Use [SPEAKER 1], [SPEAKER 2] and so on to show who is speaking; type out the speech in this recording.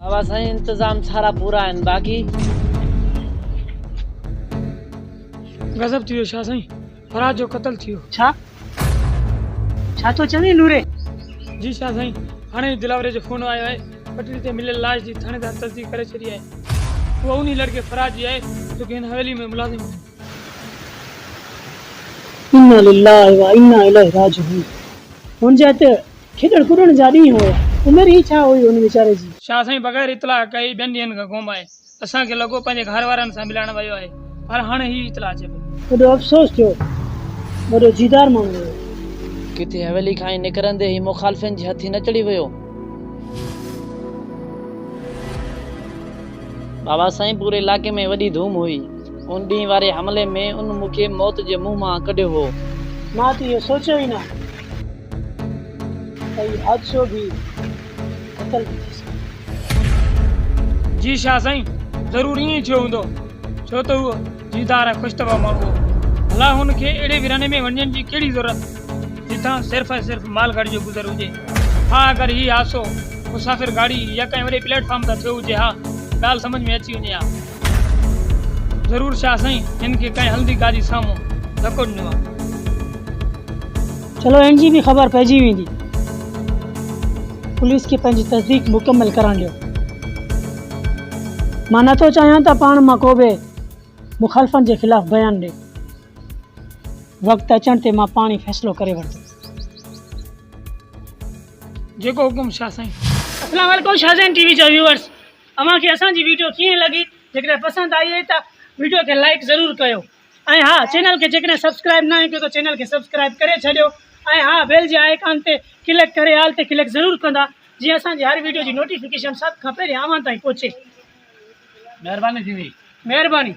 [SPEAKER 1] बाबा साईं इंतजाम सारा पूरा आहिनि बाक़ी
[SPEAKER 2] गज़ब थियो शाह साईं, फराज जो क़त्ल थियो।
[SPEAKER 3] छा तो चवे नूरे?
[SPEAKER 2] जी शाह साईं, हाणे दिलावरे जो फोन आयो आहे। पटरी ते मिलियल लाश जी थाणेदार तस्दीक करे छॾी आहे। उहा उन्ही लड़के फराज जी आहे जेको हिन हवेली में मुलाज़िम हो।
[SPEAKER 3] इन्ना लिल्लाहि व इन्ना इलैहि राजिऊन। हुनजा त खेॾण कुॾण जा ॾींहं हुया, उमिरि ई छा हुई हुन वीचारे जी।
[SPEAKER 2] शाह साईं बग़ैर इतला कई ॿियनि ॾींहंनि खां गुम आहे। असांखे लॻो पंहिंजे घर वारनि सां मिलण वियो आहे, पर हाणे ही इतला अचे पई।
[SPEAKER 3] वॾो अफ़सोस थियो, वॾो जीदार माण्हू हुयो।
[SPEAKER 1] किथे हवेली खां ई निकिरंदे ही मुखालफ़िन जे हथी न चढ़ी वियो। बाबा साईं पूरे इलाइक़े में वॾी धूम हुई। उन ॾींहुं वारे हमले में उन मूंखे मौत जे मुंहं मां कढियो हो।
[SPEAKER 3] मां त इहो सोचियो ई न त हीउ हादिसो बि क़त्ल बि थी सघे।
[SPEAKER 2] जी शाह साईं, ज़रूर ईअं थियो हूंदो, छो त उहो जीदार ऐं ख़ुशतबा माण्हू हो। भला हुनखे अहिड़े विरहाङे में वञण जी कहिड़ी ज़रूरत जितां सिर्फ़ ऐं सिर्फ़ माल गाड़ी जो गुज़र हुजे। हा, अगरि हीउ हादसो मुसाफ़िर गाड़ी या कंहिं वॾे प्लेटफॉर्म ते थियो हुजे, हा ॻाल्हि सम्झ में अची वञे हा। ज़रूर शाह साईं, हिन खे कंहिं हल्दी गाॾी साम्हूं धको ॾिनो आहे।
[SPEAKER 3] चलो हिन जी बि ख़बर पइजी वेंदी। पुलिस खे पंहिंजी तस्दीक मुकमल करणु ॾियो। मां नथो चाहियां त पाण मां को बि मुखालफ़नि जे ख़िलाफ़ बयानु ॾिए। वक़्तु अचण ते मां पाण ई फ़ैसिलो करे वठंदुमि।
[SPEAKER 2] जेको हुकुम शाह साईं।
[SPEAKER 3] अस्सलाम वालेकुम शाह साईं टीवी जा व्यूअर्स, अव्हांखे असांजी वीडियो कीअं लॻी? जेकॾहिं पसंदि आई आहे त वीडियो खे लाइक ज़रूरु कयो। ऐं हा, चैनल खे जेकॾहिं सब्सक्राइब न कयो त चैनल खे सब्सक्राइब करे छॾियो। ऐं हा, बेल जे आइकॉन ते क्लिक करे आल ते क्लिक ज़रूरु कंदा, जीअं असांजी हर वीडियो जी नोटिफिकेशन सभ खां पहिरीं अव्हां ताईं पहुचे।
[SPEAKER 2] महिरबानी थींदी।
[SPEAKER 3] महिरबानी।